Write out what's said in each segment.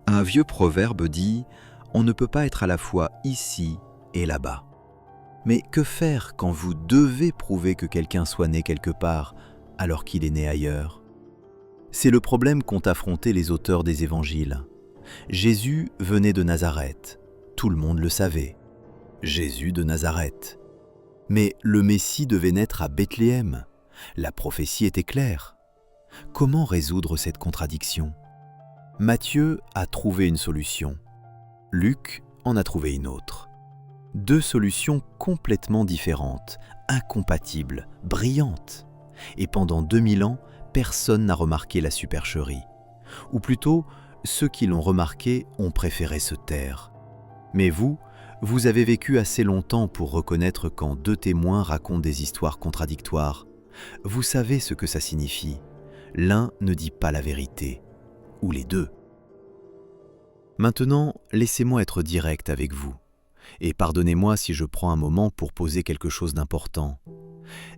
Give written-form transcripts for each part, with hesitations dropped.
Un vieux proverbe dit « On ne peut pas être à la fois ici et là-bas ». Mais que faire quand vous devez prouver que quelqu'un soit né quelque part alors qu'il est né ailleurs? C'est le problème qu'ont affronté les auteurs des évangiles. Jésus venait de Nazareth, tout le monde le savait. Jésus de Nazareth. Mais le Messie devait naître à Bethléem. La prophétie était claire. Comment résoudre cette contradiction? Matthieu a trouvé une solution. Luc en a trouvé une autre. Deux solutions complètement différentes, incompatibles, brillantes. Et pendant 2000 ans, personne n'a remarqué la supercherie. Ou plutôt, ceux qui l'ont remarqué ont préféré se taire. Mais vous avez vécu assez longtemps pour reconnaître quand deux témoins racontent des histoires contradictoires. Vous savez ce que ça signifie. L'un ne dit pas la vérité, ou les deux. Maintenant, laissez-moi être direct avec vous. Et pardonnez-moi si je prends un moment pour poser quelque chose d'important.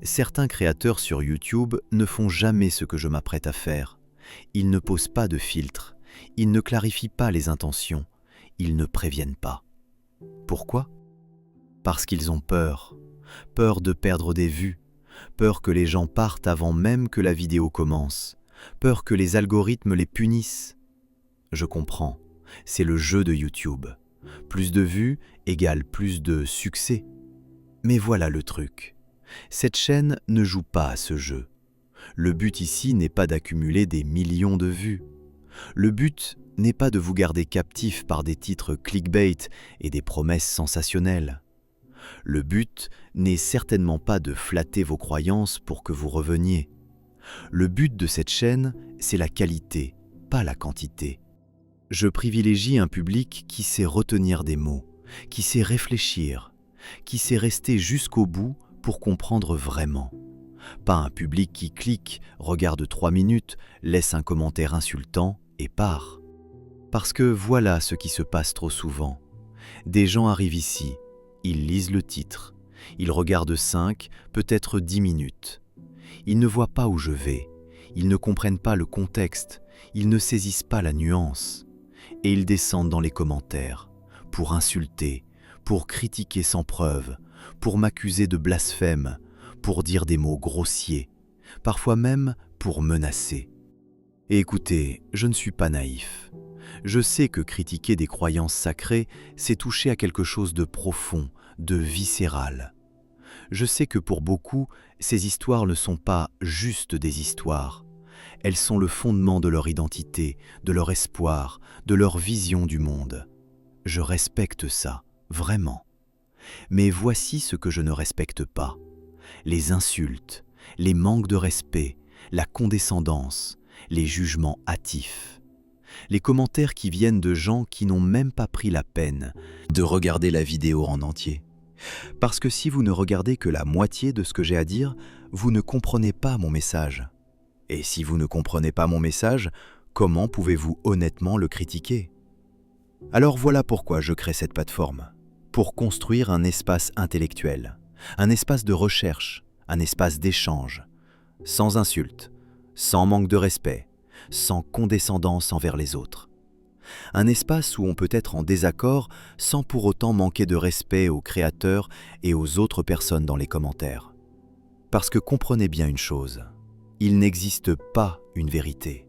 Certains créateurs sur YouTube ne font jamais ce que je m'apprête à faire. Ils ne posent pas de filtre, ils ne clarifient pas les intentions, ils ne préviennent pas. Pourquoi? Parce qu'ils ont peur. Peur de perdre des vues, peur que les gens partent avant même que la vidéo commence, peur que les algorithmes les punissent. Je comprends, c'est le jeu de YouTube. Plus de vues égale plus de succès. Mais voilà le truc. Cette chaîne ne joue pas à ce jeu. Le but ici n'est pas d'accumuler des millions de vues. Le but n'est pas de vous garder captif par des titres clickbait et des promesses sensationnelles. Le but n'est certainement pas de flatter vos croyances pour que vous reveniez. Le but de cette chaîne, c'est la qualité, pas la quantité. Je privilégie un public qui sait retenir des mots, qui sait réfléchir, qui sait rester jusqu'au bout pour comprendre vraiment. Pas un public qui clique, regarde 3 minutes, laisse un commentaire insultant et part. Parce que voilà ce qui se passe trop souvent. Des gens arrivent ici, ils lisent le titre, ils regardent 5, peut-être 10 minutes. Ils ne voient pas où je vais, ils ne comprennent pas le contexte, ils ne saisissent pas la nuance. Et ils descendent dans les commentaires, pour insulter, pour critiquer sans preuve, pour m'accuser de blasphème, pour dire des mots grossiers, parfois même pour menacer. Et écoutez, je ne suis pas naïf. Je sais que critiquer des croyances sacrées, c'est toucher à quelque chose de profond, de viscéral. Je sais que pour beaucoup, ces histoires ne sont pas juste des histoires. Elles sont le fondement de leur identité, de leur espoir, de leur vision du monde. Je respecte ça, vraiment. Mais voici ce que je ne respecte pas. Les insultes, les manques de respect, la condescendance, les jugements hâtifs. Les commentaires qui viennent de gens qui n'ont même pas pris la peine de regarder la vidéo en entier. Parce que si vous ne regardez que la moitié de ce que j'ai à dire, vous ne comprenez pas mon message. Et si vous ne comprenez pas mon message, comment pouvez-vous honnêtement le critiquer? Alors voilà pourquoi je crée cette plateforme. Pour construire un espace intellectuel, un espace de recherche, un espace d'échange, sans insultes, sans manque de respect, sans condescendance envers les autres. Un espace où on peut être en désaccord sans pour autant manquer de respect aux créateurs et aux autres personnes dans les commentaires. Parce que comprenez bien une chose, il n'existe pas une vérité.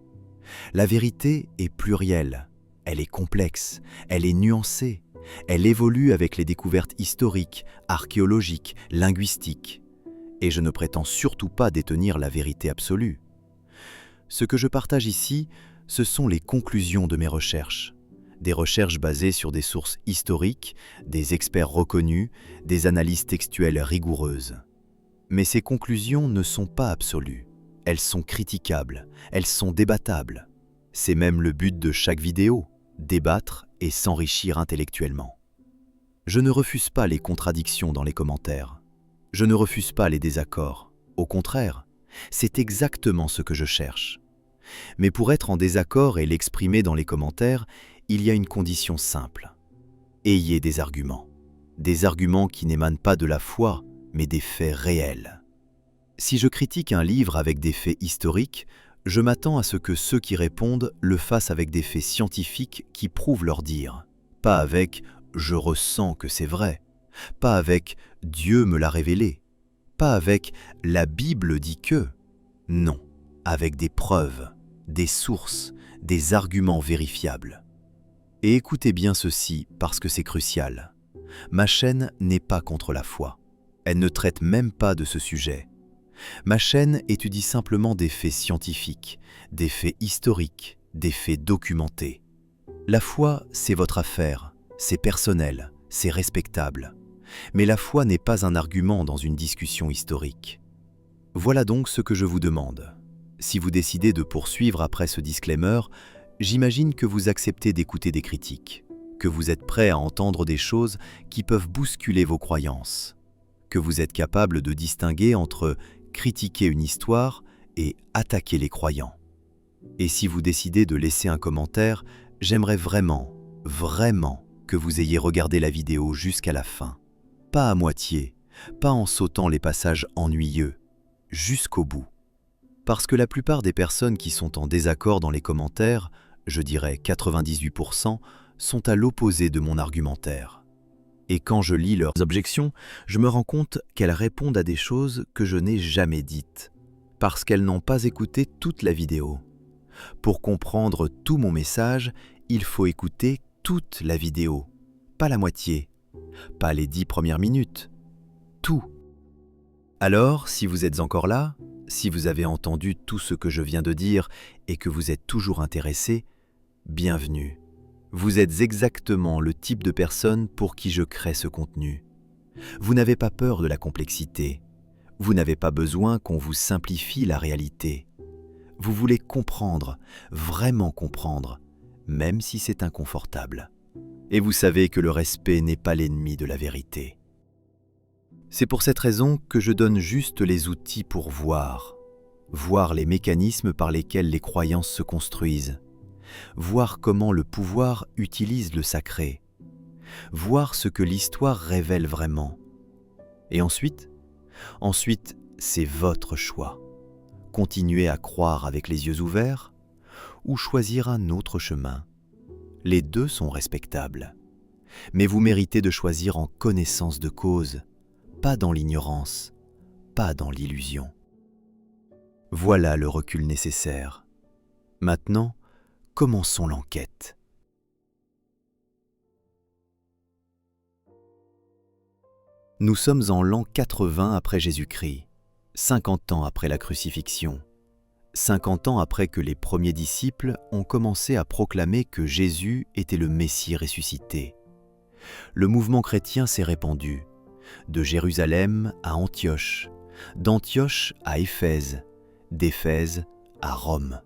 La vérité est plurielle, elle est complexe, elle est nuancée, elle évolue avec les découvertes historiques, archéologiques, linguistiques. Et je ne prétends surtout pas détenir la vérité absolue. Ce que je partage ici, ce sont les conclusions de mes recherches. Des recherches basées sur des sources historiques, des experts reconnus, des analyses textuelles rigoureuses. Mais ces conclusions ne sont pas absolues. Elles sont critiquables, elles sont débattables. C'est même le but de chaque vidéo, débattre et s'enrichir intellectuellement. Je ne refuse pas les contradictions dans les commentaires. Je ne refuse pas les désaccords. Au contraire, c'est exactement ce que je cherche. Mais pour être en désaccord et l'exprimer dans les commentaires, il y a une condition simple. Ayez des arguments qui n'émanent pas de la foi, mais des faits réels. Si je critique un livre avec des faits historiques, je m'attends à ce que ceux qui répondent le fassent avec des faits scientifiques qui prouvent leur dire. Pas avec « je ressens que c'est vrai », pas avec « Dieu me l'a révélé », pas avec « la Bible dit que ». Non, avec des preuves, des sources, des arguments vérifiables. Et écoutez bien ceci parce que c'est crucial. Ma chaîne n'est pas contre la foi. Elle ne traite même pas de ce sujet. Ma chaîne étudie simplement des faits scientifiques, des faits historiques, des faits documentés. La foi, c'est votre affaire, c'est personnel, c'est respectable. Mais la foi n'est pas un argument dans une discussion historique. Voilà donc ce que je vous demande. Si vous décidez de poursuivre après ce disclaimer, j'imagine que vous acceptez d'écouter des critiques, que vous êtes prêt à entendre des choses qui peuvent bousculer vos croyances, que vous êtes capable de distinguer entre critiquer une histoire et attaquer les croyants. Et si vous décidez de laisser un commentaire, j'aimerais vraiment que vous ayez regardé la vidéo jusqu'à la fin. Pas à moitié, pas en sautant les passages ennuyeux, jusqu'au bout. Parce que la plupart des personnes qui sont en désaccord dans les commentaires, je dirais 98%, sont à l'opposé de mon argumentaire. Et quand je lis leurs objections, je me rends compte qu'elles répondent à des choses que je n'ai jamais dites, parce qu'elles n'ont pas écouté toute la vidéo. Pour comprendre tout mon message, il faut écouter toute la vidéo, pas la moitié, pas les 10 premières minutes, tout. Alors, si vous êtes encore là, si vous avez entendu tout ce que je viens de dire et que vous êtes toujours intéressé, bienvenue. Vous êtes exactement le type de personne pour qui je crée ce contenu. Vous n'avez pas peur de la complexité. Vous n'avez pas besoin qu'on vous simplifie la réalité. Vous voulez comprendre, vraiment comprendre, même si c'est inconfortable. Et vous savez que le respect n'est pas l'ennemi de la vérité. C'est pour cette raison que je donne juste les outils pour voir les mécanismes par lesquels les croyances se construisent, voir comment le pouvoir utilise le sacré, voir ce que l'histoire révèle vraiment. Et ensuite, c'est votre choix. Continuer à croire avec les yeux ouverts ou choisir un autre chemin. Les deux sont respectables. Mais vous méritez de choisir en connaissance de cause, pas dans l'ignorance, pas dans l'illusion. Voilà le recul nécessaire. Maintenant, commençons l'enquête. Nous sommes en l'an 80 après Jésus-Christ, 50 ans après la crucifixion, 50 ans après que les premiers disciples ont commencé à proclamer que Jésus était le Messie ressuscité. Le mouvement chrétien s'est répandu, de Jérusalem à Antioche, d'Antioche à Éphèse, d'Éphèse à Rome.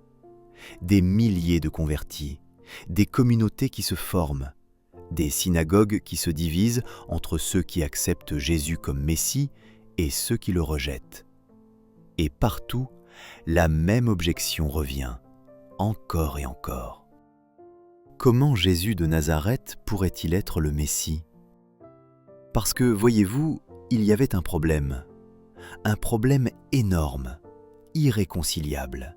Des milliers de convertis, des communautés qui se forment, des synagogues qui se divisent entre ceux qui acceptent Jésus comme Messie et ceux qui le rejettent. Et partout, la même objection revient, encore et encore. Comment Jésus de Nazareth pourrait-il être le Messie ? Parce que, voyez-vous, il y avait un problème énorme, irréconciliable.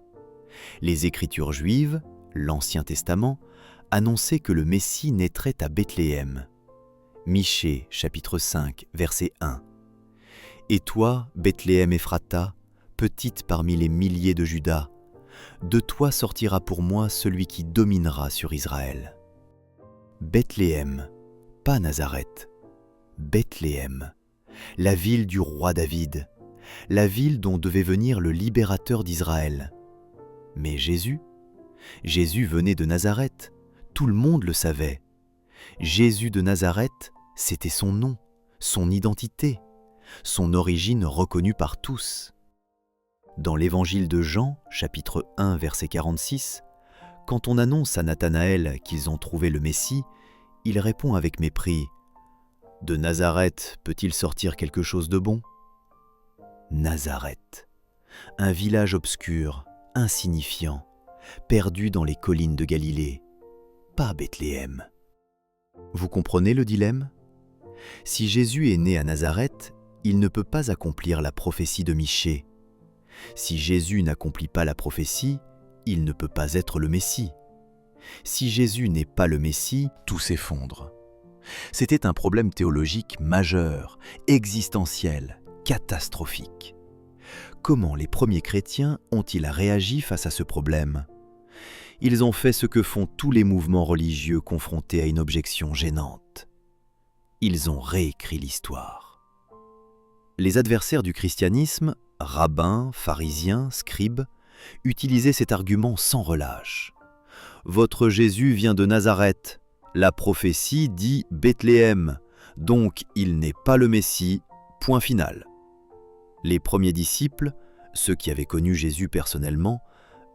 Les Écritures juives, l'Ancien Testament, annonçaient que le Messie naîtrait à Bethléem. Michée, chapitre 5, verset 1. « Et toi, Bethléem Ephrata, petite parmi les milliers de Juda, de toi sortira pour moi celui qui dominera sur Israël. » Bethléem, pas Nazareth. Bethléem, la ville du roi David, la ville dont devait venir le libérateur d'Israël. Mais Jésus venait de Nazareth, tout le monde le savait. Jésus de Nazareth, c'était son nom, son identité, son origine reconnue par tous. Dans l'évangile de Jean, chapitre 1, verset 46, quand on annonce à Nathanaël qu'ils ont trouvé le Messie, il répond avec mépris : « De Nazareth peut-il sortir quelque chose de bon ?» Nazareth, un village obscur, insignifiant, perdu dans les collines de Galilée, pas Bethléem. Vous comprenez le dilemme? Si Jésus est né à Nazareth, il ne peut pas accomplir la prophétie de Michée. Si Jésus n'accomplit pas la prophétie, il ne peut pas être le Messie. Si Jésus n'est pas le Messie, tout s'effondre. C'était un problème théologique majeur, existentiel, catastrophique. Comment les premiers chrétiens ont-ils réagi face à ce problème? Ils ont fait ce que font tous les mouvements religieux confrontés à une objection gênante. Ils ont réécrit l'histoire. Les adversaires du christianisme, rabbins, pharisiens, scribes, utilisaient cet argument sans relâche. « Votre Jésus vient de Nazareth. La prophétie dit Bethléem, donc il n'est pas le Messie, point final. » Les premiers disciples, ceux qui avaient connu Jésus personnellement,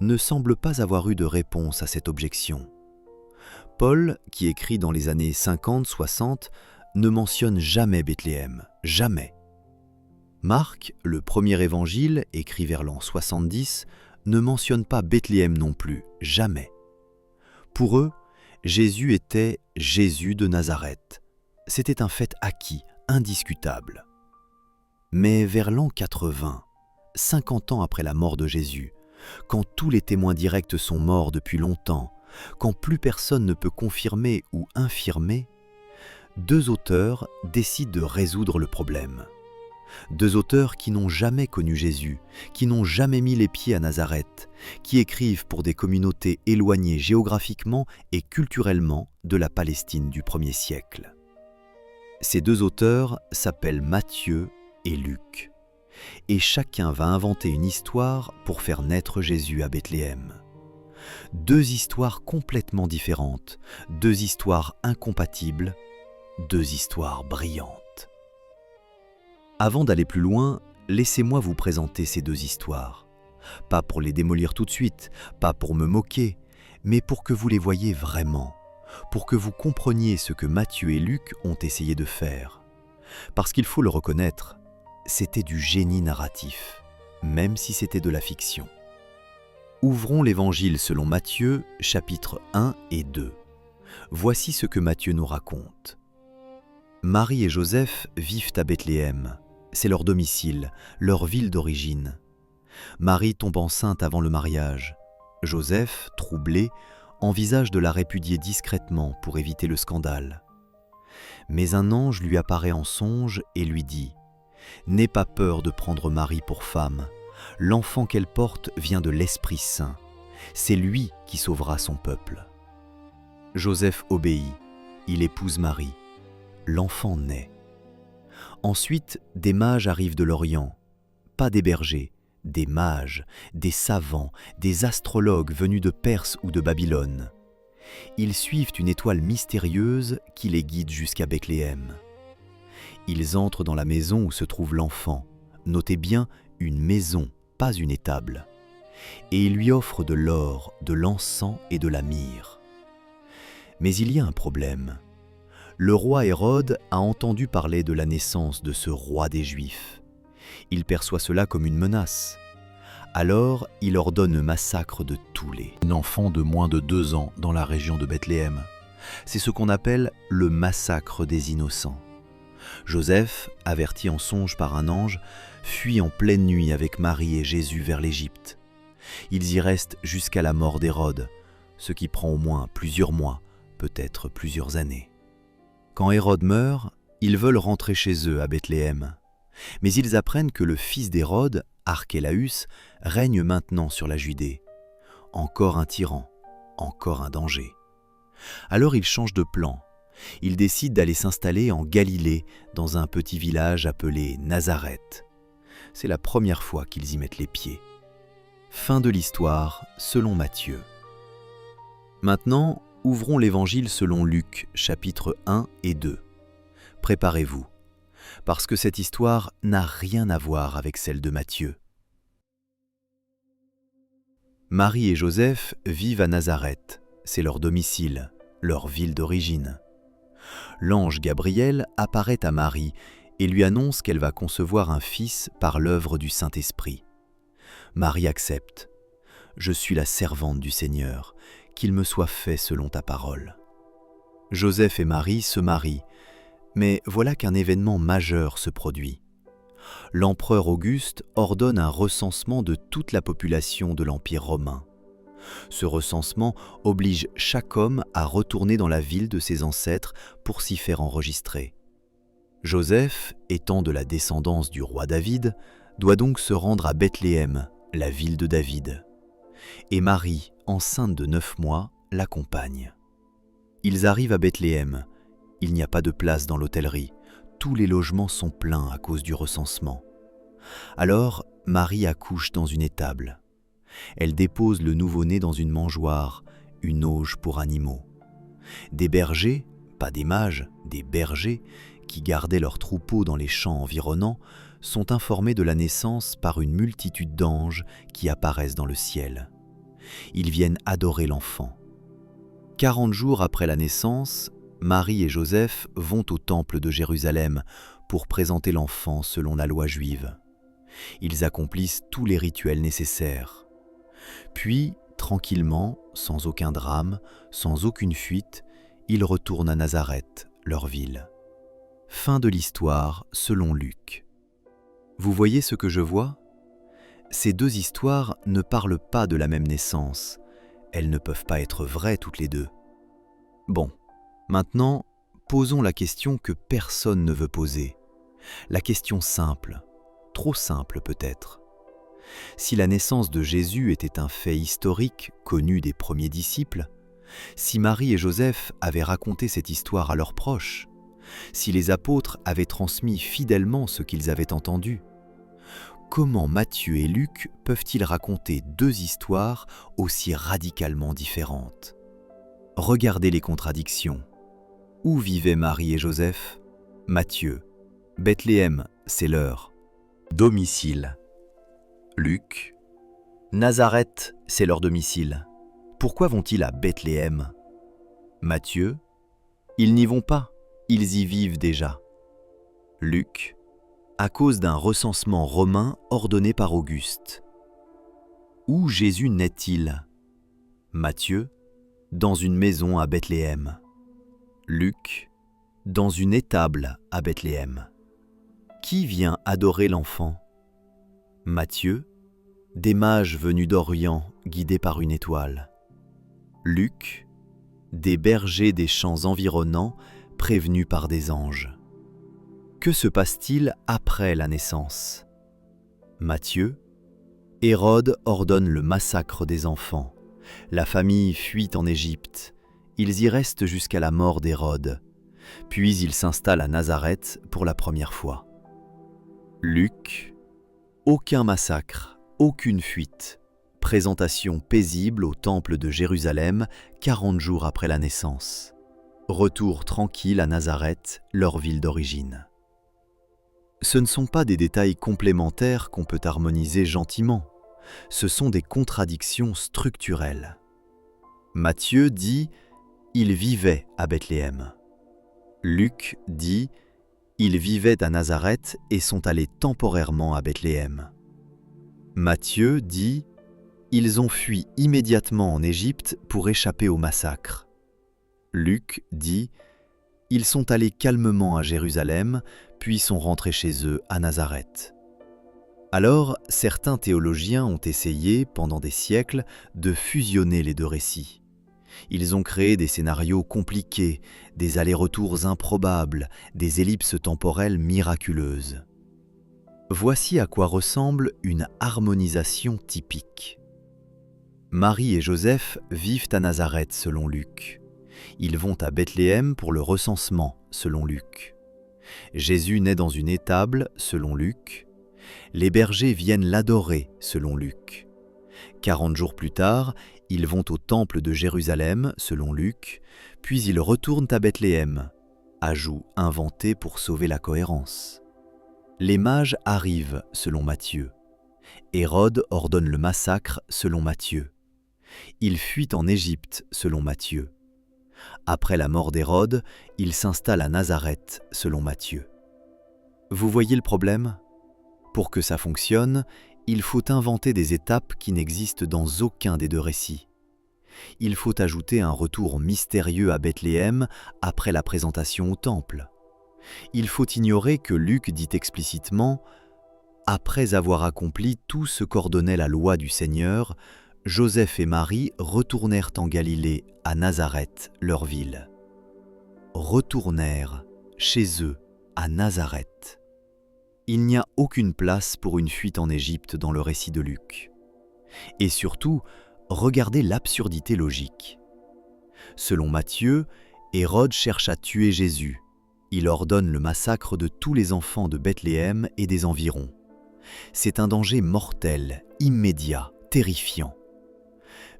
ne semblent pas avoir eu de réponse à cette objection. Paul, qui écrit dans les années 50-60, ne mentionne jamais Bethléem, jamais. Marc, le premier évangile, écrit vers l'an 70, ne mentionne pas Bethléem non plus, jamais. Pour eux, Jésus était Jésus de Nazareth. C'était un fait acquis, indiscutable. Mais vers l'an 80, 50 ans après la mort de Jésus, quand tous les témoins directs sont morts depuis longtemps, quand plus personne ne peut confirmer ou infirmer, deux auteurs décident de résoudre le problème. Deux auteurs qui n'ont jamais connu Jésus, qui n'ont jamais mis les pieds à Nazareth, qui écrivent pour des communautés éloignées géographiquement et culturellement de la Palestine du 1er siècle. Ces deux auteurs s'appellent Matthieu et Luc, et chacun va inventer une histoire pour faire naître Jésus à Bethléem. Deux histoires complètement différentes, deux histoires incompatibles, deux histoires brillantes. Avant d'aller plus loin, laissez-moi vous présenter ces deux histoires. Pas pour les démolir tout de suite, pas pour me moquer, mais pour que vous les voyiez vraiment, pour que vous compreniez ce que Matthieu et Luc ont essayé de faire. Parce qu'il faut le reconnaître, c'était du génie narratif, même si c'était de la fiction. Ouvrons l'Évangile selon Matthieu, chapitres 1 et 2. Voici ce que Matthieu nous raconte. Marie et Joseph vivent à Bethléem. C'est leur domicile, leur ville d'origine. Marie tombe enceinte avant le mariage. Joseph, troublé, envisage de la répudier discrètement pour éviter le scandale. Mais un ange lui apparaît en songe et lui dit « N'aie pas peur de prendre Marie pour femme. L'enfant qu'elle porte vient de l'Esprit Saint. C'est lui qui sauvera son peuple. » Joseph obéit. Il épouse Marie. L'enfant naît. Ensuite, des mages arrivent de l'Orient. Pas des bergers, des mages, des savants, des astrologues venus de Perse ou de Babylone. Ils suivent une étoile mystérieuse qui les guide jusqu'à Bethléem. Ils entrent dans la maison où se trouve l'enfant. Notez bien, une maison, pas une étable. Et ils lui offrent de l'or, de l'encens et de la myrrhe. Mais il y a un problème. Le roi Hérode a entendu parler de la naissance de ce roi des Juifs. Il perçoit cela comme une menace. Alors, il ordonne le massacre de tous les enfants de moins de 2 ans dans la région de Bethléem. C'est ce qu'on appelle le massacre des innocents. Joseph, averti en songe par un ange, fuit en pleine nuit avec Marie et Jésus vers l'Égypte. Ils y restent jusqu'à la mort d'Hérode, ce qui prend au moins plusieurs mois, peut-être plusieurs années. Quand Hérode meurt, ils veulent rentrer chez eux à Bethléem. Mais ils apprennent que le fils d'Hérode, Archélaüs, règne maintenant sur la Judée. Encore un tyran, encore un danger. Alors ils changent de plan. Ils décident d'aller s'installer en Galilée, dans un petit village appelé Nazareth. C'est la première fois qu'ils y mettent les pieds. Fin de l'histoire selon Matthieu. Maintenant, ouvrons l'Évangile selon Luc, chapitres 1 et 2. Préparez-vous, parce que cette histoire n'a rien à voir avec celle de Matthieu. Marie et Joseph vivent à Nazareth, c'est leur domicile, leur ville d'origine. L'ange Gabriel apparaît à Marie et lui annonce qu'elle va concevoir un fils par l'œuvre du Saint-Esprit. Marie accepte. « Je suis la servante du Seigneur, qu'il me soit fait selon ta parole. » Joseph et Marie se marient, mais voilà qu'un événement majeur se produit. L'empereur Auguste ordonne un recensement de toute la population de l'Empire romain. Ce recensement oblige chaque homme à retourner dans la ville de ses ancêtres pour s'y faire enregistrer. Joseph, étant de la descendance du roi David, doit donc se rendre à Bethléem, la ville de David. Et Marie, enceinte de 9 mois, l'accompagne. Ils arrivent à Bethléem. Il n'y a pas de place dans l'hôtellerie. Tous les logements sont pleins à cause du recensement. Alors, Marie accouche dans une étable. Elle dépose le nouveau-né dans une mangeoire, une auge pour animaux. Des bergers, pas des mages, des bergers, qui gardaient leurs troupeaux dans les champs environnants, sont informés de la naissance par une multitude d'anges qui apparaissent dans le ciel. Ils viennent adorer l'enfant. 40 jours après la naissance, Marie et Joseph vont au temple de Jérusalem pour présenter l'enfant selon la loi juive. Ils accomplissent tous les rituels nécessaires. Puis, tranquillement, sans aucun drame, sans aucune fuite, ils retournent à Nazareth, leur ville. Fin de l'histoire selon Luc. Vous voyez ce que je vois ? Ces deux histoires ne parlent pas de la même naissance. Elles ne peuvent pas être vraies toutes les deux. Bon, maintenant, posons la question que personne ne veut poser. La question simple, trop simple peut-être. Si la naissance de Jésus était un fait historique connu des premiers disciples, si Marie et Joseph avaient raconté cette histoire à leurs proches, si les apôtres avaient transmis fidèlement ce qu'ils avaient entendu, comment Matthieu et Luc peuvent-ils raconter deux histoires aussi radicalement différentes ? Regardez les contradictions. Où vivaient Marie et Joseph ? Matthieu. Bethléem, c'est leur domicile. Luc. Nazareth, c'est leur domicile. Pourquoi vont-ils à Bethléem ? Matthieu. Ils n'y vont pas, ils y vivent déjà. Luc. À cause d'un recensement romain ordonné par Auguste. Où Jésus naît-il ? Matthieu. Dans une maison à Bethléem. Luc. Dans une étable à Bethléem. Qui vient adorer l'enfant ? Matthieu. Des mages venus d'Orient guidés par une étoile. Luc. Des bergers des champs environnants prévenus par des anges. Que se passe-t-il après la naissance ? Matthieu. Hérode ordonne le massacre des enfants. La famille fuit en Égypte. Ils y restent jusqu'à la mort d'Hérode. Puis ils s'installent à Nazareth pour la première fois. Luc. Aucun massacre, aucune fuite. Présentation paisible au temple de Jérusalem 40 jours après la naissance. Retour tranquille à Nazareth, leur ville d'origine. Ce ne sont pas des détails complémentaires qu'on peut harmoniser gentiment. Ce sont des contradictions structurelles. Matthieu dit « Ils vivaient à Bethléem ». Luc dit « Ils vivaient à Nazareth et sont allés temporairement à Bethléem ». Matthieu dit « Ils ont fui immédiatement en Égypte pour échapper au massacre ». Luc dit « Ils sont allés calmement à Jérusalem, puis sont rentrés chez eux à Nazareth ». Alors, certains théologiens ont essayé, pendant des siècles, de fusionner les deux récits. Ils ont créé des scénarios compliqués, des allers-retours improbables, des ellipses temporelles miraculeuses. Voici à quoi ressemble une harmonisation typique. Marie et Joseph vivent à Nazareth selon Luc. Ils vont à Bethléem pour le recensement selon Luc. Jésus naît dans une étable selon Luc. Les bergers viennent l'adorer selon Luc. 40 jours plus tard, ils vont au temple de Jérusalem selon Luc, puis ils retournent à Bethléem, ajout inventé pour sauver la cohérence. Les mages arrivent selon Matthieu. Hérode ordonne le massacre selon Matthieu. Ils fuient en Égypte selon Matthieu. Après la mort d'Hérode, ils s'installent à Nazareth selon Matthieu. Vous voyez le problème ? Pour que ça fonctionne, il faut inventer des étapes qui n'existent dans aucun des deux récits. Il faut ajouter un retour mystérieux à Bethléem après la présentation au temple. Il faut ignorer que Luc dit explicitement « Après avoir accompli tout ce qu'ordonnait la loi du Seigneur, Joseph et Marie retournèrent en Galilée, à Nazareth, leur ville. » Retournèrent chez eux, à Nazareth. Il n'y a aucune place pour une fuite en Égypte dans le récit de Luc. Et surtout, regardez l'absurdité logique. Selon Matthieu, Hérode cherche à tuer Jésus. Il ordonne le massacre de tous les enfants de Bethléem et des environs. C'est un danger mortel, immédiat, terrifiant.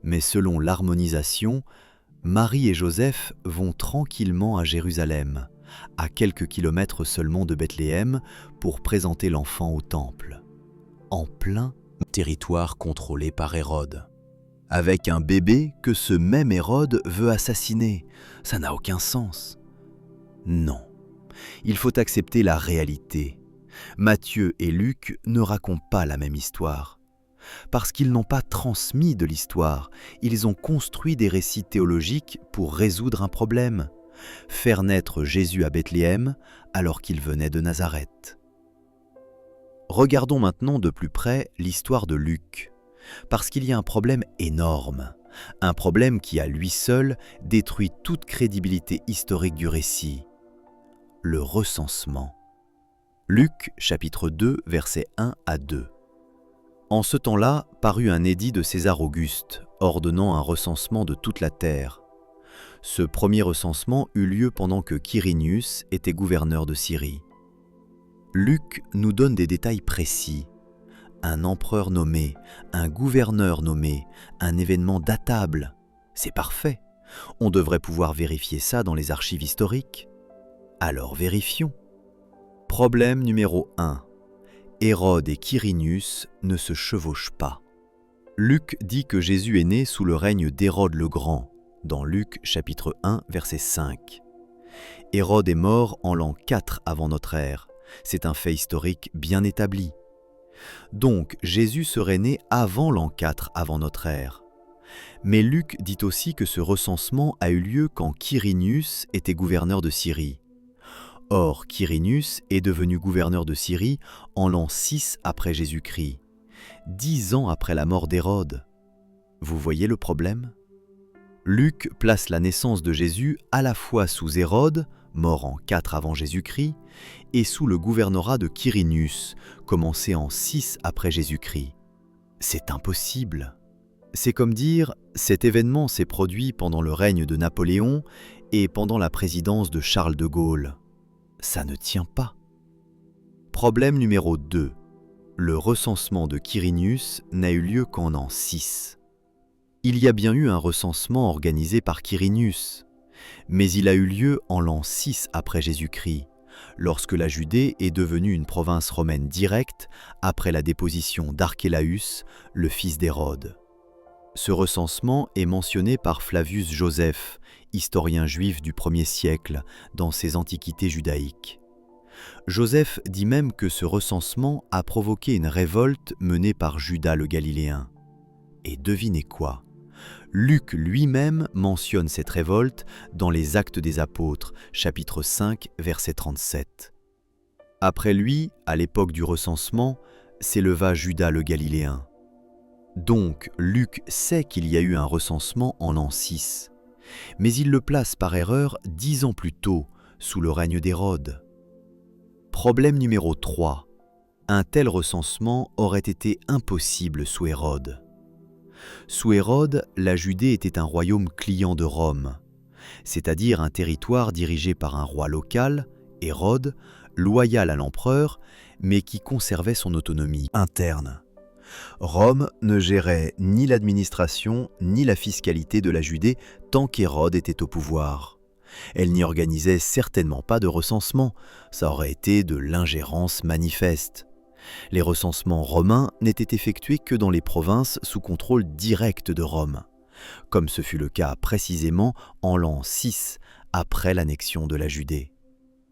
Mais selon l'harmonisation, Marie et Joseph vont tranquillement à Jérusalem, à quelques kilomètres seulement de Bethléem, pour présenter l'enfant au temple, en plein territoire contrôlé par Hérode. Avec un bébé que ce même Hérode veut assassiner. Ça n'a aucun sens. Non, il faut accepter la réalité. Matthieu et Luc ne racontent pas la même histoire. Parce qu'ils n'ont pas transmis de l'histoire, ils ont construit des récits théologiques pour résoudre un problème. Faire naître Jésus à Bethléem alors qu'il venait de Nazareth. Regardons maintenant de plus près l'histoire de Luc. Parce qu'il y a un problème énorme, un problème qui à lui seul détruit toute crédibilité historique du récit, le recensement. Luc, chapitre 2, versets 1 à 2. En ce temps-là, parut un édit de César Auguste, ordonnant un recensement de toute la terre. Ce premier recensement eut lieu pendant que Quirinius était gouverneur de Syrie. Luc nous donne des détails précis. Un empereur nommé, un gouverneur nommé, un événement datable. C'est parfait. On devrait pouvoir vérifier ça dans les archives historiques. Alors vérifions. Problème numéro 1. Hérode et Quirinius ne se chevauchent pas. Luc dit que Jésus est né sous le règne d'Hérode le Grand, dans Luc chapitre 1, verset 5. Hérode est mort en l'an 4 avant notre ère. C'est un fait historique bien établi. Donc Jésus serait né avant l'an 4 avant notre ère. Mais Luc dit aussi que ce recensement a eu lieu quand Quirinius était gouverneur de Syrie. Or, Quirinius est devenu gouverneur de Syrie en l'an 6 après Jésus-Christ, 10 ans après la mort d'Hérode. Vous voyez le problème ? Luc place la naissance de Jésus à la fois sous Hérode, mort en 4 avant Jésus-Christ, et sous le gouvernorat de Quirinius, commencé en 6 après Jésus-Christ. C'est impossible. C'est comme dire, cet événement s'est produit pendant le règne de Napoléon et pendant la présidence de Charles de Gaulle. Ça ne tient pas. Problème numéro 2. Le recensement de Quirinius n'a eu lieu qu'en an 6. Il y a bien eu un recensement organisé par Quirinius, mais il a eu lieu en l'an 6 après Jésus-Christ, lorsque la Judée est devenue une province romaine directe après la déposition d'Archélaüs, le fils d'Hérode. Ce recensement est mentionné par Flavius Joseph, historien juif du 1er siècle, dans ses Antiquités judaïques. Joseph dit même que ce recensement a provoqué une révolte menée par Judas le Galiléen. Et devinez quoi ? Luc lui-même mentionne cette révolte dans les Actes des Apôtres, chapitre 5, verset 37. Après lui, à l'époque du recensement, s'éleva Judas le Galiléen. Donc, Luc sait qu'il y a eu un recensement en l'an 6, mais il le place par erreur 10 ans plus tôt, sous le règne d'Hérode. Problème numéro 3. Un tel recensement aurait été impossible sous Hérode. Sous Hérode, la Judée était un royaume client de Rome, c'est-à-dire un territoire dirigé par un roi local, Hérode, loyal à l'empereur, mais qui conservait son autonomie interne. Rome ne gérait ni l'administration ni la fiscalité de la Judée tant qu'Hérode était au pouvoir. Elle n'y organisait certainement pas de recensement, ça aurait été de l'ingérence manifeste. Les recensements romains n'étaient effectués que dans les provinces sous contrôle direct de Rome, comme ce fut le cas précisément en l'an 6, après l'annexion de la Judée.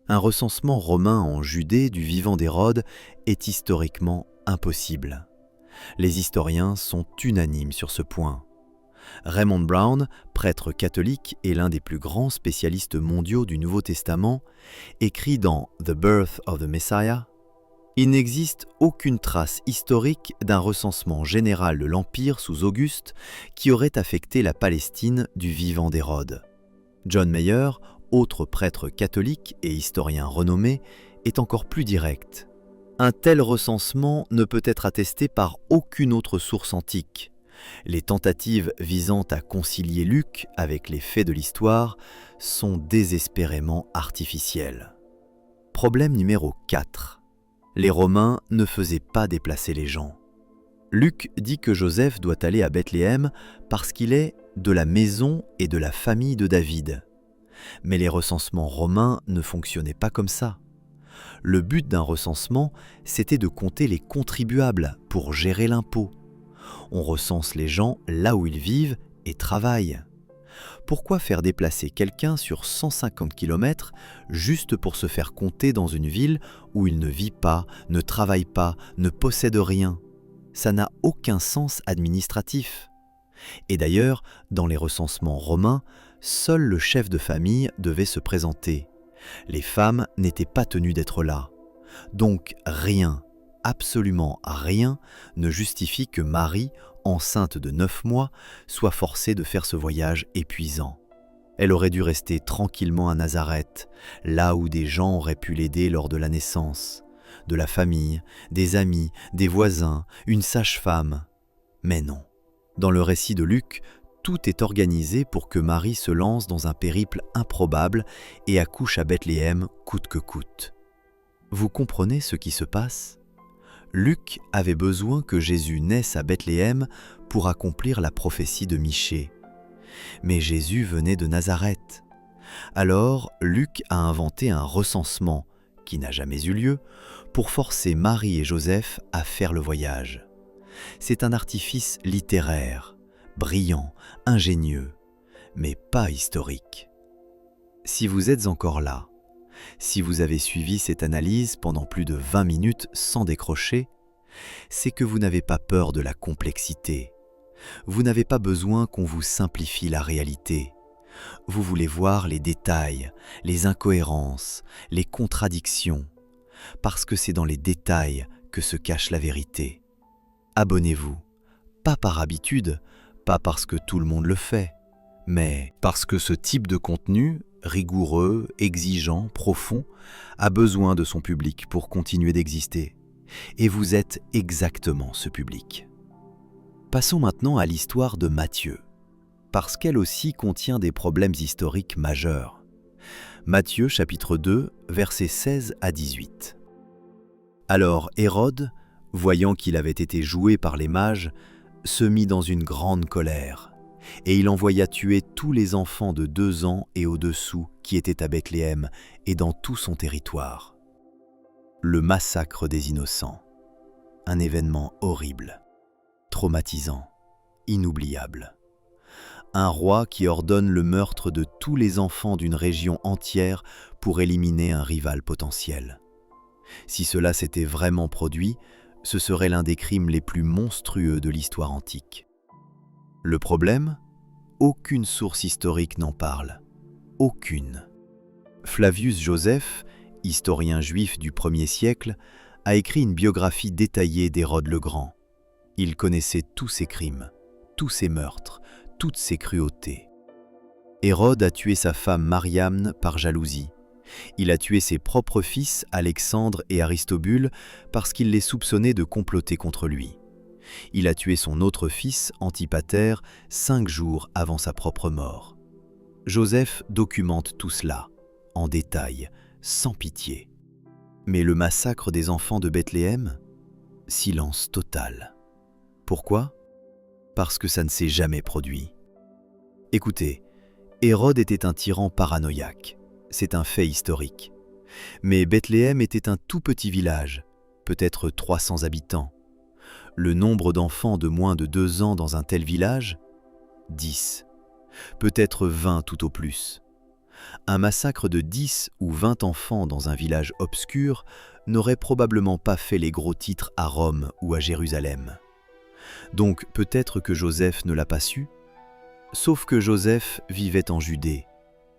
Un recensement romain en Judée du vivant d'Hérode est historiquement impossible. Les historiens sont unanimes sur ce point. Raymond Brown, prêtre catholique et l'un des plus grands spécialistes mondiaux du Nouveau Testament, écrit dans The Birth of the Messiah: « Il n'existe aucune trace historique d'un recensement général de l'Empire sous Auguste qui aurait affecté la Palestine du vivant d'Hérode. » John Mayer, autre prêtre catholique et historien renommé, est encore plus direct. Un tel recensement ne peut être attesté par aucune autre source antique. Les tentatives visant à concilier Luc avec les faits de l'histoire sont désespérément artificielles. Problème numéro 4. Les Romains ne faisaient pas déplacer les gens. Luc dit que Joseph doit aller à Bethléem parce qu'il est de la maison et de la famille de David. Mais les recensements romains ne fonctionnaient pas comme ça. Le but d'un recensement, c'était de compter les contribuables pour gérer l'impôt. On recense les gens là où ils vivent et travaillent. Pourquoi faire déplacer quelqu'un sur 150 km juste pour se faire compter dans une ville où il ne vit pas, ne travaille pas, ne possède rien? Ça n'a aucun sens administratif. Et d'ailleurs, dans les recensements romains, seul le chef de famille devait se présenter. Les femmes n'étaient pas tenues d'être là. Donc rien, absolument rien, ne justifie que Marie, enceinte de 9 mois, soit forcée de faire ce voyage épuisant. Elle aurait dû rester tranquillement à Nazareth, là où des gens auraient pu l'aider lors de la naissance, de la famille, des amis, des voisins, une sage-femme. Mais non. Dans le récit de Luc, tout est organisé pour que Marie se lance dans un périple improbable et accouche à Bethléem coûte que coûte. Vous comprenez ce qui se passe ? Luc avait besoin que Jésus naisse à Bethléem pour accomplir la prophétie de Michée. Mais Jésus venait de Nazareth. Alors Luc a inventé un recensement, qui n'a jamais eu lieu, pour forcer Marie et Joseph à faire le voyage. C'est un artifice littéraire, brillant, ingénieux, mais pas historique. Si vous êtes encore là, si vous avez suivi cette analyse pendant plus de 20 minutes sans décrocher, c'est que vous n'avez pas peur de la complexité. Vous n'avez pas besoin qu'on vous simplifie la réalité. Vous voulez voir les détails, les incohérences, les contradictions, parce que c'est dans les détails que se cache la vérité. Abonnez-vous, pas par habitude, pas parce que tout le monde le fait, mais parce que ce type de contenu, rigoureux, exigeant, profond, a besoin de son public pour continuer d'exister. Et vous êtes exactement ce public. Passons maintenant à l'histoire de Matthieu, parce qu'elle aussi contient des problèmes historiques majeurs. Matthieu chapitre 2, versets 16 à 18. Alors Hérode, voyant qu'il avait été joué par les mages, se mit dans une grande colère, et il envoya tuer tous les enfants de 2 ans et au-dessous qui étaient à Bethléem et dans tout son territoire. Le massacre des innocents, un événement horrible, traumatisant, inoubliable. Un roi qui ordonne le meurtre de tous les enfants d'une région entière pour éliminer un rival potentiel. Si cela s'était vraiment produit, ce serait l'un des crimes les plus monstrueux de l'histoire antique. Le problème ? Aucune source historique n'en parle. Aucune. Flavius Joseph, historien juif du 1er siècle, a écrit une biographie détaillée d'Hérode le Grand. Il connaissait tous ses crimes, tous ses meurtres, toutes ses cruautés. Hérode a tué sa femme Mariamne par jalousie. Il a tué ses propres fils Alexandre et Aristobule parce qu'il les soupçonnait de comploter contre lui. Il a tué son autre fils, Antipater, 5 jours avant sa propre mort. Joseph documente tout cela, en détail, sans pitié. Mais le massacre des enfants de Bethléem ? Silence total. Pourquoi ? Parce que ça ne s'est jamais produit. Écoutez, Hérode était un tyran paranoïaque. C'est un fait historique. Mais Bethléem était un tout petit village, peut-être 300 habitants. Le nombre d'enfants de moins de 2 ans dans un tel village ? 10. Peut-être 20 tout au plus. Un massacre de 10 ou 20 enfants dans un village obscur n'aurait probablement pas fait les gros titres à Rome ou à Jérusalem. Donc peut-être que Joseph ne l'a pas su ? Sauf que Joseph vivait en Judée.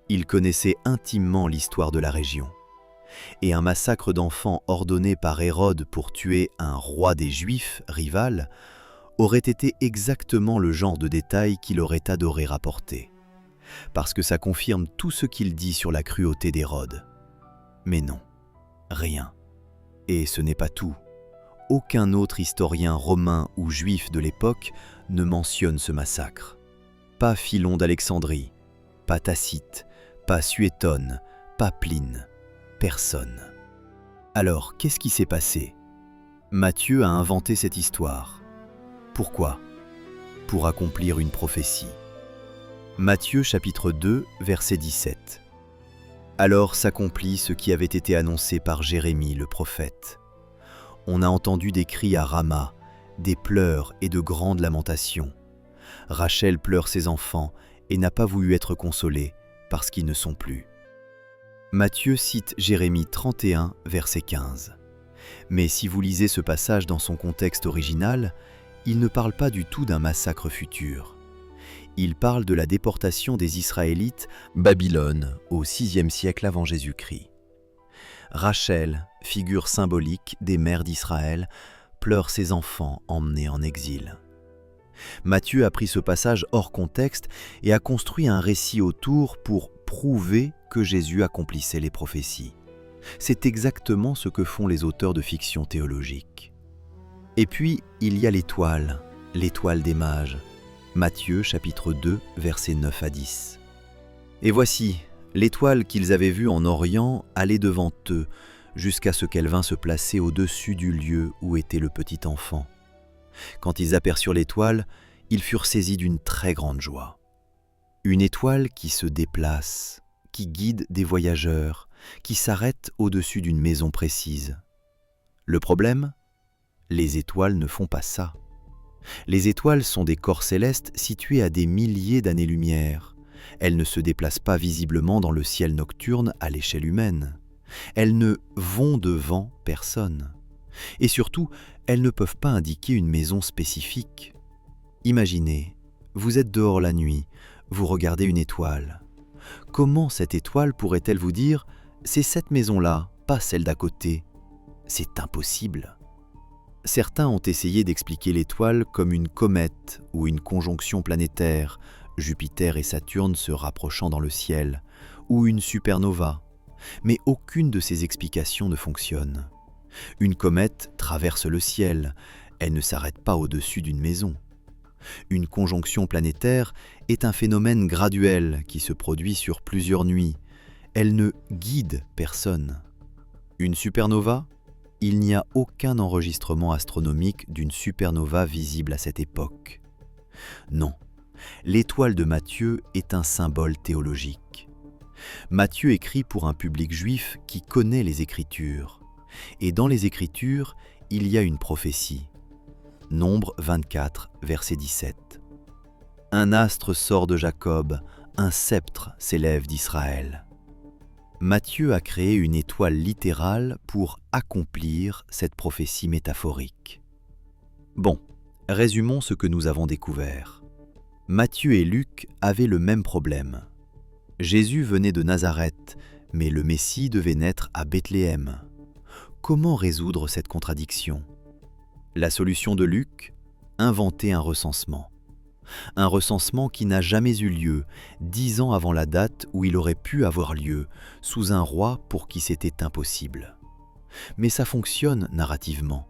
Il connaissait intimement l'histoire de la région. Et un massacre d'enfants ordonné par Hérode pour tuer un roi des Juifs, rival, aurait été exactement le genre de détail qu'il aurait adoré rapporter. Parce que ça confirme tout ce qu'il dit sur la cruauté d'Hérode. Mais non, rien. Et ce n'est pas tout. Aucun autre historien romain ou juif de l'époque ne mentionne ce massacre. Pas Philon d'Alexandrie, pas Tacite, pas Suétone, pas Pline, personne. Alors, qu'est-ce qui s'est passé? Matthieu a inventé cette histoire. Pourquoi? Pour accomplir une prophétie. Matthieu chapitre 2, verset 17. Alors s'accomplit ce qui avait été annoncé par Jérémie le prophète. On a entendu des cris à Rama, des pleurs et de grandes lamentations. Rachel pleure ses enfants et n'a pas voulu être consolée parce qu'ils ne sont plus. Matthieu cite Jérémie 31, verset 15. Mais si vous lisez ce passage dans son contexte original, il ne parle pas du tout d'un massacre futur. Il parle de la déportation des Israélites Babylone au VIe siècle avant Jésus-Christ. Rachel, figure symbolique des mères d'Israël, pleure ses enfants emmenés en exil. Matthieu a pris ce passage hors contexte et a construit un récit autour pour prouver que Jésus accomplissait les prophéties. C'est exactement ce que font les auteurs de fiction théologique. Et puis, il y a l'étoile des mages. Matthieu chapitre 2, versets 9 à 10. Et voici, l'étoile qu'ils avaient vue en Orient allait devant eux, jusqu'à ce qu'elle vînt se placer au-dessus du lieu où était le petit enfant. Quand ils aperçurent l'étoile, ils furent saisis d'une très grande joie. Une étoile qui se déplace, qui guide des voyageurs, qui s'arrête au-dessus d'une maison précise. Le problème? Les étoiles ne font pas ça. Les étoiles sont des corps célestes situés à des milliers d'années-lumière. Elles ne se déplacent pas visiblement dans le ciel nocturne à l'échelle humaine. Elles ne vont devant personne. Et surtout, elles ne peuvent pas indiquer une maison spécifique. Imaginez, vous êtes dehors la nuit, vous regardez une étoile. Comment cette étoile pourrait-elle vous dire « c'est cette maison-là, pas celle d'à côté » C'est impossible. Certains ont essayé d'expliquer l'étoile comme une comète ou une conjonction planétaire, Jupiter et Saturne se rapprochant dans le ciel, ou une supernova. Mais aucune de ces explications ne fonctionne. Une comète traverse le ciel, elle ne s'arrête pas au-dessus d'une maison. Une conjonction planétaire est un phénomène graduel qui se produit sur plusieurs nuits. Elle ne guide personne. Une supernova? Il n'y a aucun enregistrement astronomique d'une supernova visible à cette époque. Non, l'étoile de Matthieu est un symbole théologique. Matthieu écrit pour un public juif qui connaît les Écritures. Et dans les Écritures, il y a une prophétie. Nombre 24, verset 17. Un astre sort de Jacob, un sceptre s'élève d'Israël. Matthieu a créé une étoile littérale pour accomplir cette prophétie métaphorique. Bon, résumons ce que nous avons découvert. Matthieu et Luc avaient le même problème. Jésus venait de Nazareth, mais le Messie devait naître à Bethléem. Comment résoudre cette contradiction? La solution de Luc? Inventer un recensement. Un recensement qui n'a jamais eu lieu, 10 ans avant la date où il aurait pu avoir lieu, sous un roi pour qui c'était impossible. Mais ça fonctionne narrativement.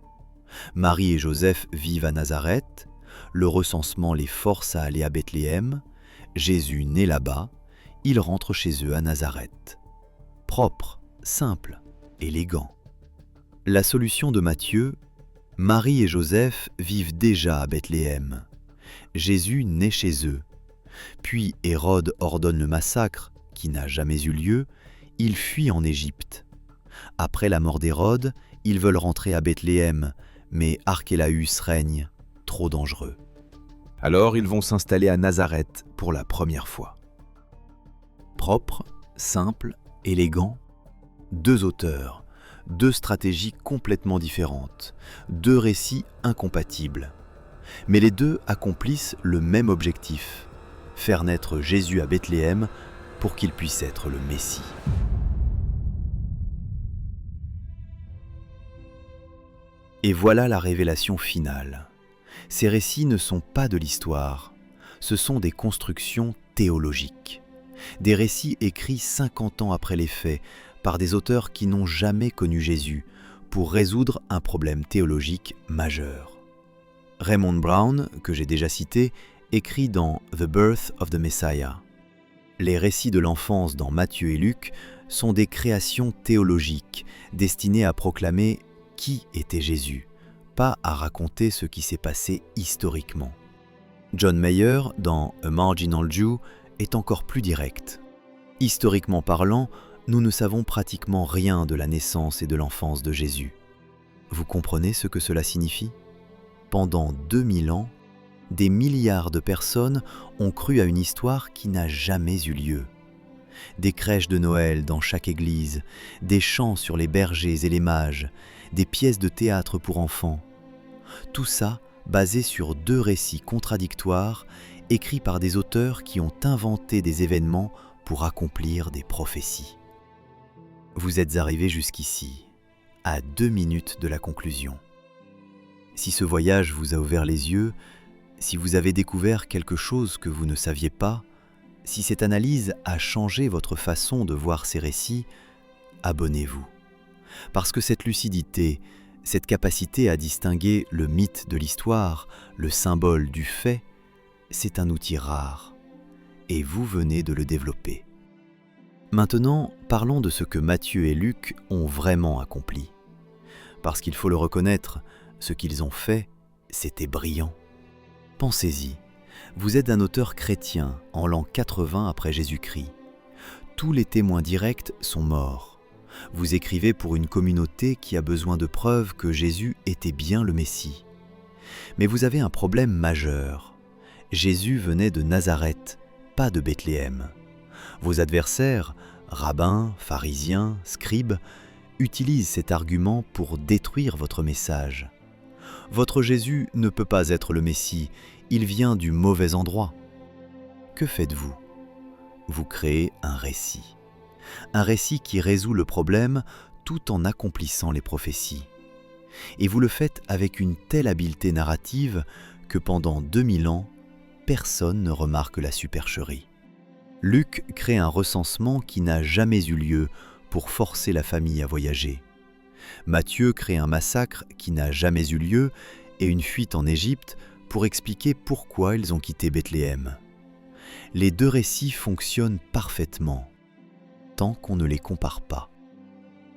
Marie et Joseph vivent à Nazareth, le recensement les force à aller à Bethléem, Jésus naît là-bas, il rentre chez eux à Nazareth. Propre, simple, élégant. La solution de Matthieu: Marie et Joseph vivent déjà à Bethléem. Jésus naît chez eux. Puis Hérode ordonne le massacre, qui n'a jamais eu lieu, ils fuient en Égypte. Après la mort d'Hérode, ils veulent rentrer à Bethléem, mais Archélaüs règne, trop dangereux. Alors ils vont s'installer à Nazareth pour la première fois. Propre, simple, élégant, 2 auteurs, 2 stratégies complètement différentes, 2 récits incompatibles. Mais les 2 accomplissent le même objectif, faire naître Jésus à Bethléem pour qu'il puisse être le Messie. Et voilà la révélation finale. Ces récits ne sont pas de l'histoire, ce sont des constructions théologiques. Des récits écrits 50 ans après les faits par des auteurs qui n'ont jamais connu Jésus pour résoudre un problème théologique majeur. Raymond Brown, que j'ai déjà cité, écrit dans The Birth of the Messiah. Les récits de l'enfance dans Matthieu et Luc sont des créations théologiques destinées à proclamer qui était Jésus, pas à raconter ce qui s'est passé historiquement. John Mayer, dans A Marginal Jew, est encore plus direct. Historiquement parlant, nous ne savons pratiquement rien de la naissance et de l'enfance de Jésus. Vous comprenez ce que cela signifie ? Pendant 2000 ans, des milliards de personnes ont cru à une histoire qui n'a jamais eu lieu. Des crèches de Noël dans chaque église, des chants sur les bergers et les mages, des pièces de théâtre pour enfants. Tout ça basé sur 2 récits contradictoires écrits par des auteurs qui ont inventé des événements pour accomplir des prophéties. Vous êtes arrivé jusqu'ici, à 2 minutes de la conclusion. Si ce voyage vous a ouvert les yeux, si vous avez découvert quelque chose que vous ne saviez pas, si cette analyse a changé votre façon de voir ces récits, abonnez-vous. Parce que cette lucidité, cette capacité à distinguer le mythe de l'histoire, le symbole du fait, c'est un outil rare, et vous venez de le développer. Maintenant, parlons de ce que Matthieu et Luc ont vraiment accompli. Parce qu'il faut le reconnaître, ce qu'ils ont fait, c'était brillant. Pensez-y, vous êtes un auteur chrétien en l'an 80 après Jésus-Christ. Tous les témoins directs sont morts. Vous écrivez pour une communauté qui a besoin de preuves que Jésus était bien le Messie. Mais vous avez un problème majeur. Jésus venait de Nazareth, pas de Bethléem. Vos adversaires, rabbins, pharisiens, scribes, utilisent cet argument pour détruire votre message. Votre Jésus ne peut pas être le Messie, il vient du mauvais endroit. Que faites-vous ? Vous créez un récit. Un récit qui résout le problème tout en accomplissant les prophéties. Et vous le faites avec une telle habileté narrative que pendant 2000 ans, personne ne remarque la supercherie. Luc crée un recensement qui n'a jamais eu lieu pour forcer la famille à voyager. Matthieu crée un massacre qui n'a jamais eu lieu et une fuite en Égypte pour expliquer pourquoi ils ont quitté Bethléem. Les 2 récits fonctionnent parfaitement, tant qu'on ne les compare pas.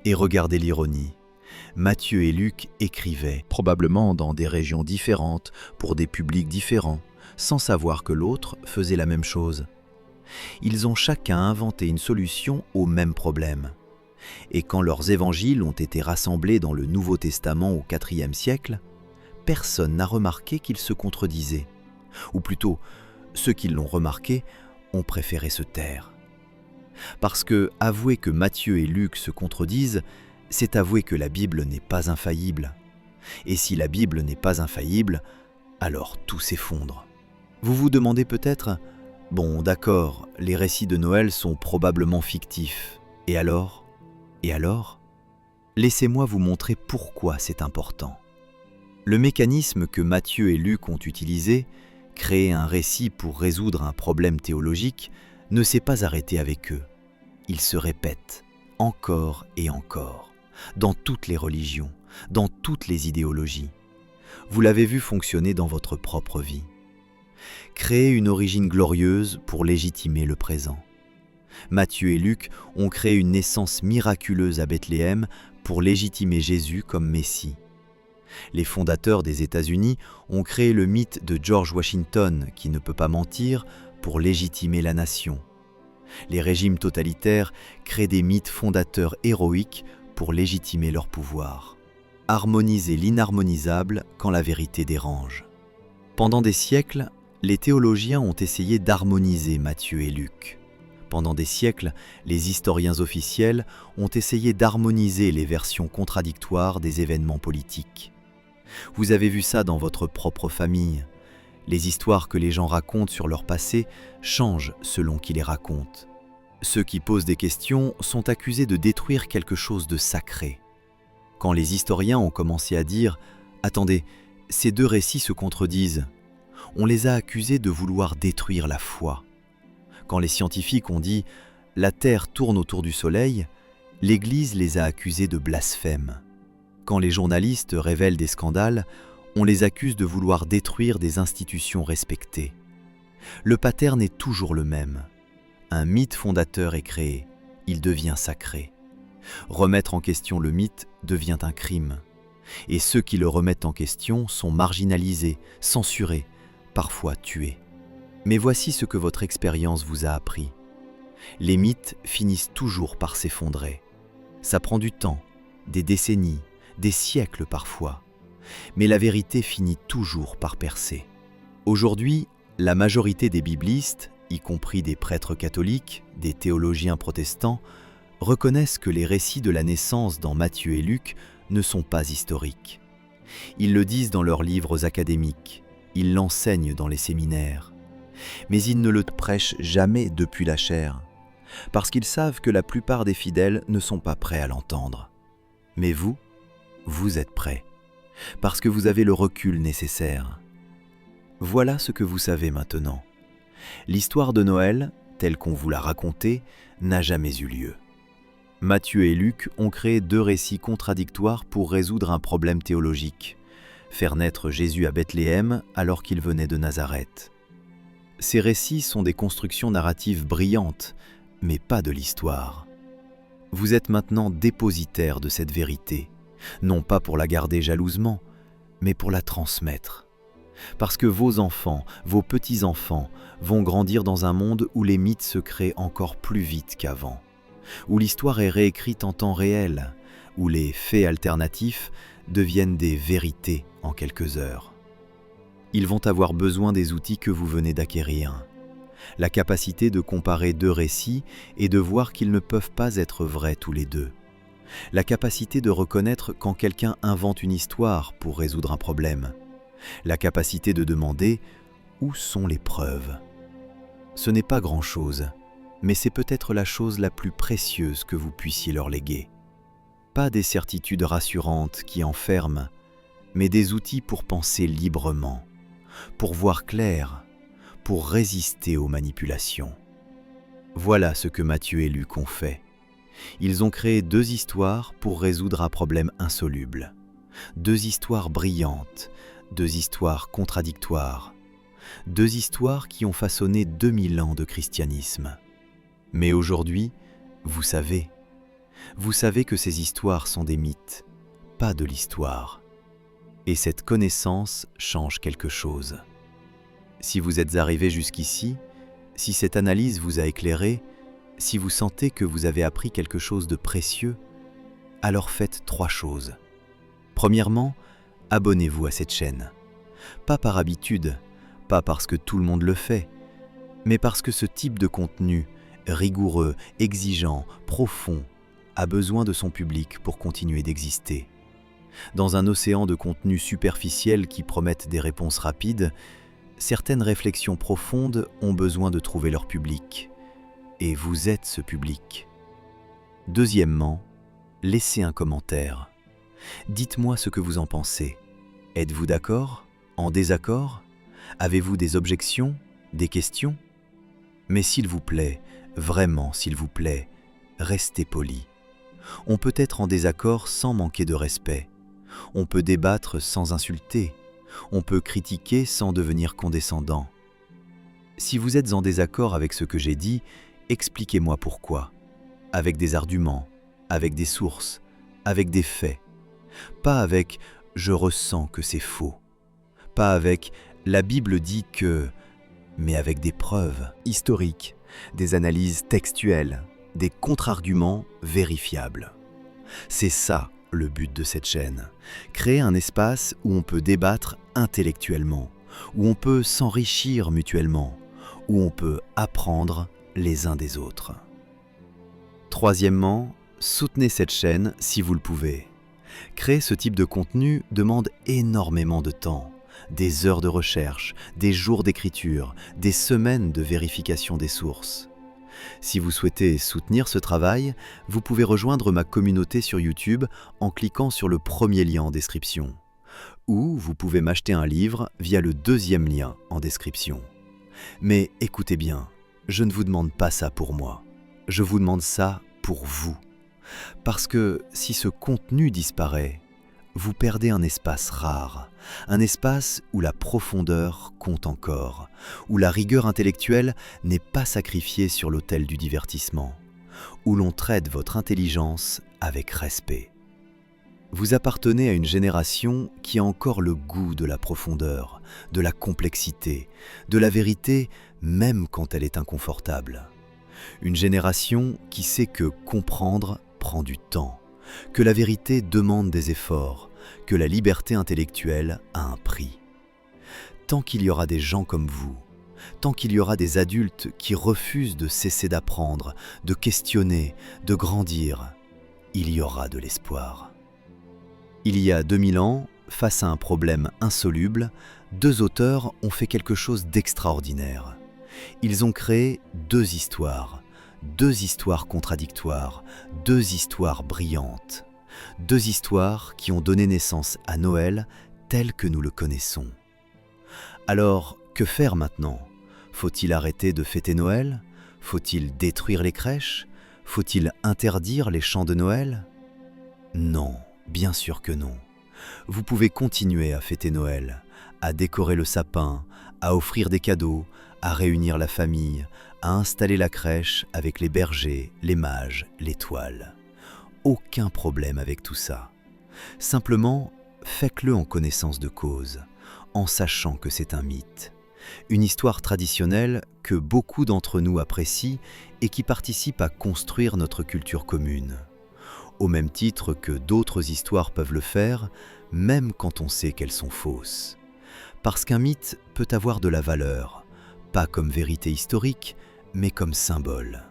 Et regardez l'ironie. Matthieu et Luc écrivaient, probablement dans des régions différentes, pour des publics différents, sans savoir que l'autre faisait la même chose. Ils ont chacun inventé une solution au même problème. Et quand leurs évangiles ont été rassemblés dans le Nouveau Testament au IVe siècle, personne n'a remarqué qu'ils se contredisaient. Ou plutôt, ceux qui l'ont remarqué ont préféré se taire. Parce que avouer que Matthieu et Luc se contredisent, c'est avouer que la Bible n'est pas infaillible. Et si la Bible n'est pas infaillible, alors tout s'effondre. Vous vous demandez peut-être, bon d'accord, les récits de Noël sont probablement fictifs. Et alors ? Et alors ? Laissez-moi vous montrer pourquoi c'est important. Le mécanisme que Matthieu et Luc ont utilisé, créer un récit pour résoudre un problème théologique, ne s'est pas arrêté avec eux. Il se répète encore et encore, dans toutes les religions, dans toutes les idéologies. Vous l'avez vu fonctionner dans votre propre vie. Créer une origine glorieuse pour légitimer le présent. Matthieu et Luc ont créé une naissance miraculeuse à Bethléem pour légitimer Jésus comme Messie. Les fondateurs des États-Unis ont créé le mythe de George Washington qui ne peut pas mentir pour légitimer la nation. Les régimes totalitaires créent des mythes fondateurs héroïques pour légitimer leur pouvoir. Harmoniser l'inharmonisable quand la vérité dérange. Pendant des siècles, les théologiens ont essayé d'harmoniser Matthieu et Luc. Pendant des siècles, les historiens officiels ont essayé d'harmoniser les versions contradictoires des événements politiques. Vous avez vu ça dans votre propre famille. Les histoires que les gens racontent sur leur passé changent selon qui les raconte. Ceux qui posent des questions sont accusés de détruire quelque chose de sacré. Quand les historiens ont commencé à dire « Attendez, ces deux récits se contredisent », on les a accusés de vouloir détruire la foi. Quand les scientifiques ont dit « La Terre tourne autour du Soleil », l'Église les a accusés de blasphème. Quand les journalistes révèlent des scandales, on les accuse de vouloir détruire des institutions respectées. Le pattern est toujours le même. Un mythe fondateur est créé, il devient sacré. Remettre en question le mythe devient un crime. Et ceux qui le remettent en question sont marginalisés, censurés, parfois tués. Mais voici ce que votre expérience vous a appris. Les mythes finissent toujours par s'effondrer. Ça prend du temps, des décennies, des siècles parfois. Mais la vérité finit toujours par percer. Aujourd'hui, la majorité des biblistes, y compris des prêtres catholiques, des théologiens protestants, reconnaissent que les récits de la naissance dans Matthieu et Luc ne sont pas historiques. Ils le disent dans leurs livres académiques, ils l'enseignent dans les séminaires. Mais ils ne le prêchent jamais depuis la chair, parce qu'ils savent que la plupart des fidèles ne sont pas prêts à l'entendre. Mais vous, vous êtes prêts, parce que vous avez le recul nécessaire. Voilà ce que vous savez maintenant. L'histoire de Noël, telle qu'on vous l'a racontée, n'a jamais eu lieu. Matthieu et Luc ont créé deux récits contradictoires pour résoudre un problème théologique, faire naître Jésus à Bethléem alors qu'il venait de Nazareth. Ces récits sont des constructions narratives brillantes, mais pas de l'histoire. Vous êtes maintenant dépositaire de cette vérité, non pas pour la garder jalousement, mais pour la transmettre. Parce que vos enfants, vos petits-enfants vont grandir dans un monde où les mythes se créent encore plus vite qu'avant, où l'histoire est réécrite en temps réel, où les faits alternatifs deviennent des vérités en quelques heures. Ils vont avoir besoin des outils que vous venez d'acquérir. La capacité de comparer deux récits et de voir qu'ils ne peuvent pas être vrais tous les deux. La capacité de reconnaître quand quelqu'un invente une histoire pour résoudre un problème. La capacité de demander « Où sont les preuves ?» Ce n'est pas grand-chose, mais c'est peut-être la chose la plus précieuse que vous puissiez leur léguer. Pas des certitudes rassurantes qui enferment, mais des outils pour penser librement, pour voir clair, pour résister aux manipulations. Voilà ce que Matthieu et Luc ont fait. Ils ont créé deux histoires pour résoudre un problème insoluble. Deux histoires brillantes, deux histoires contradictoires. Deux histoires qui ont façonné 2000 ans de christianisme. Mais aujourd'hui, vous savez que ces histoires sont des mythes, pas de l'histoire. Et cette connaissance change quelque chose. Si vous êtes arrivé jusqu'ici, si cette analyse vous a éclairé, si vous sentez que vous avez appris quelque chose de précieux, alors faites 3 choses. Premièrement, abonnez-vous à cette chaîne. Pas par habitude, pas parce que tout le monde le fait, mais parce que ce type de contenu, rigoureux, exigeant, profond, a besoin de son public pour continuer d'exister. Dans un océan de contenus superficiels qui promettent des réponses rapides, certaines réflexions profondes ont besoin de trouver leur public. Et vous êtes ce public. Deuxièmement, laissez un commentaire. Dites-moi ce que vous en pensez. Êtes-vous d'accord? En désaccord? Avez-vous des objections? Des questions? Mais s'il vous plaît, vraiment s'il vous plaît, restez poli. On peut être en désaccord sans manquer de respect. On peut débattre sans insulter. On peut critiquer sans devenir condescendant. Si vous êtes en désaccord avec ce que j'ai dit, expliquez-moi pourquoi. Avec des arguments, avec des sources, avec des faits. Pas avec « je ressens que c'est faux ». Pas avec « la Bible dit que », mais avec des preuves historiques, des analyses textuelles, des contre-arguments vérifiables. C'est ça le but de cette chaîne, créer un espace où on peut débattre intellectuellement, où on peut s'enrichir mutuellement, où on peut apprendre les uns des autres. Troisièmement, soutenez cette chaîne si vous le pouvez. Créer ce type de contenu demande énormément de temps, des heures de recherche, des jours d'écriture, des semaines de vérification des sources. Si vous souhaitez soutenir ce travail, vous pouvez rejoindre ma communauté sur YouTube en cliquant sur le premier lien en description. Ou vous pouvez m'acheter un livre via le deuxième lien en description. Mais écoutez bien, je ne vous demande pas ça pour moi. Je vous demande ça pour vous. Parce que si ce contenu disparaît, vous perdez un espace rare, un espace où la profondeur compte encore, où la rigueur intellectuelle n'est pas sacrifiée sur l'autel du divertissement, où l'on traite votre intelligence avec respect. Vous appartenez à une génération qui a encore le goût de la profondeur, de la complexité, de la vérité même quand elle est inconfortable. Une génération qui sait que comprendre prend du temps, que la vérité demande des efforts, que la liberté intellectuelle a un prix. Tant qu'il y aura des gens comme vous, tant qu'il y aura des adultes qui refusent de cesser d'apprendre, de questionner, de grandir, il y aura de l'espoir. Il y a 2000 ans, face à un problème insoluble, deux auteurs ont fait quelque chose d'extraordinaire. Ils ont créé deux histoires contradictoires, deux histoires brillantes, deux histoires qui ont donné naissance à Noël tel que nous le connaissons. Alors, que faire maintenant? Faut-il arrêter de fêter Noël? Faut-il détruire les crèches? Faut-il interdire les chants de Noël? Non, bien sûr que non. Vous pouvez continuer à fêter Noël, à décorer le sapin, à offrir des cadeaux, à réunir la famille, à installer la crèche avec les bergers, les mages, l'étoile. Aucun problème avec tout ça. Simplement, faites-le en connaissance de cause, en sachant que c'est un mythe. Une histoire traditionnelle que beaucoup d'entre nous apprécient et qui participe à construire notre culture commune. Au même titre que d'autres histoires peuvent le faire, même quand on sait qu'elles sont fausses. Parce qu'un mythe peut avoir de la valeur, pas comme vérité historique, mais comme symbole.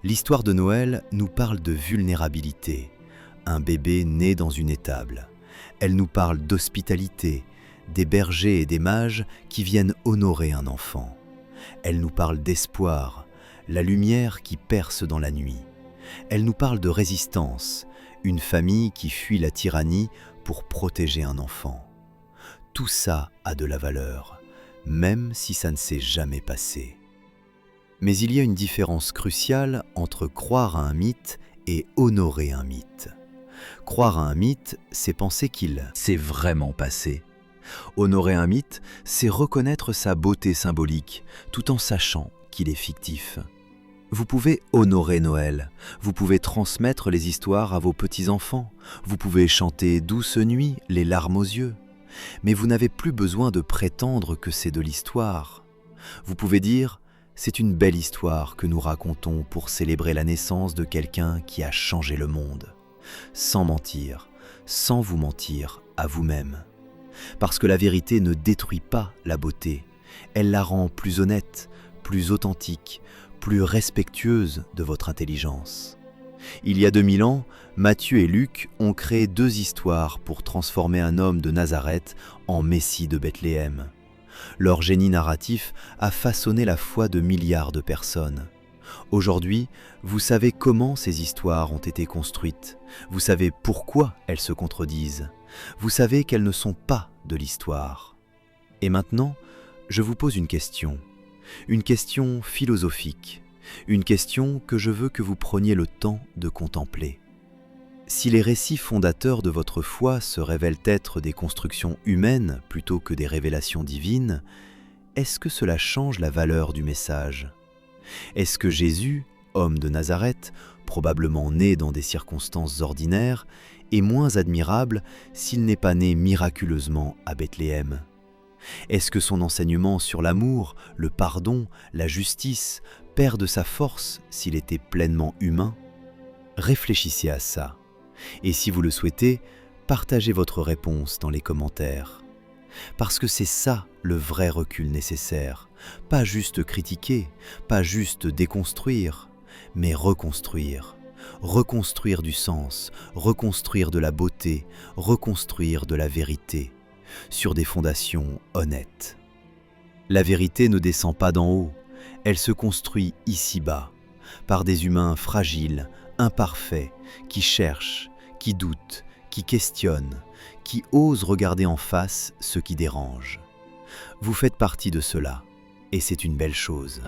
L'histoire de Noël nous parle de vulnérabilité, un bébé né dans une étable. Elle nous parle d'hospitalité, des bergers et des mages qui viennent honorer un enfant. Elle nous parle d'espoir, la lumière qui perce dans la nuit. Elle nous parle de résistance, une famille qui fuit la tyrannie pour protéger un enfant. Tout ça a de la valeur, même si ça ne s'est jamais passé. Mais il y a une différence cruciale entre croire à un mythe et honorer un mythe. Croire à un mythe, c'est penser qu'il s'est vraiment passé. Honorer un mythe, c'est reconnaître sa beauté symbolique, tout en sachant qu'il est fictif. Vous pouvez honorer Noël, vous pouvez transmettre les histoires à vos petits-enfants, vous pouvez chanter Douce nuit, les larmes aux yeux, mais vous n'avez plus besoin de prétendre que c'est de l'histoire. Vous pouvez dire « c'est une belle histoire que nous racontons pour célébrer la naissance de quelqu'un qui a changé le monde », sans mentir, sans vous mentir à vous-même. Parce que la vérité ne détruit pas la beauté, elle la rend plus honnête, plus authentique, plus respectueuse de votre intelligence. Il y a 2000 ans, Matthieu et Luc ont créé deux histoires pour transformer un homme de Nazareth en Messie de Bethléem. Leur génie narratif a façonné la foi de milliards de personnes. Aujourd'hui, vous savez comment ces histoires ont été construites. Vous savez pourquoi elles se contredisent. Vous savez qu'elles ne sont pas de l'histoire. Et maintenant, je vous pose une question philosophique, une question que je veux que vous preniez le temps de contempler. Si les récits fondateurs de votre foi se révèlent être des constructions humaines plutôt que des révélations divines, est-ce que cela change la valeur du message? Est-ce que Jésus, homme de Nazareth, probablement né dans des circonstances ordinaires, est moins admirable s'il n'est pas né miraculeusement à Bethléem? Est-ce que son enseignement sur l'amour, le pardon, la justice perd de sa force s'il était pleinement humain? Réfléchissez à ça. Et si vous le souhaitez, partagez votre réponse dans les commentaires. Parce que c'est ça le vrai recul nécessaire. Pas juste critiquer, pas juste déconstruire, mais reconstruire. Reconstruire du sens, reconstruire de la beauté, reconstruire de la vérité. sur des fondations honnêtes. La vérité ne descend pas d'en haut, elle se construit ici-bas, par des humains fragiles, imparfaits, qui cherchent, qui doutent, qui questionnent, qui osent regarder en face ce qui dérange. Vous faites partie de cela, et c'est une belle chose.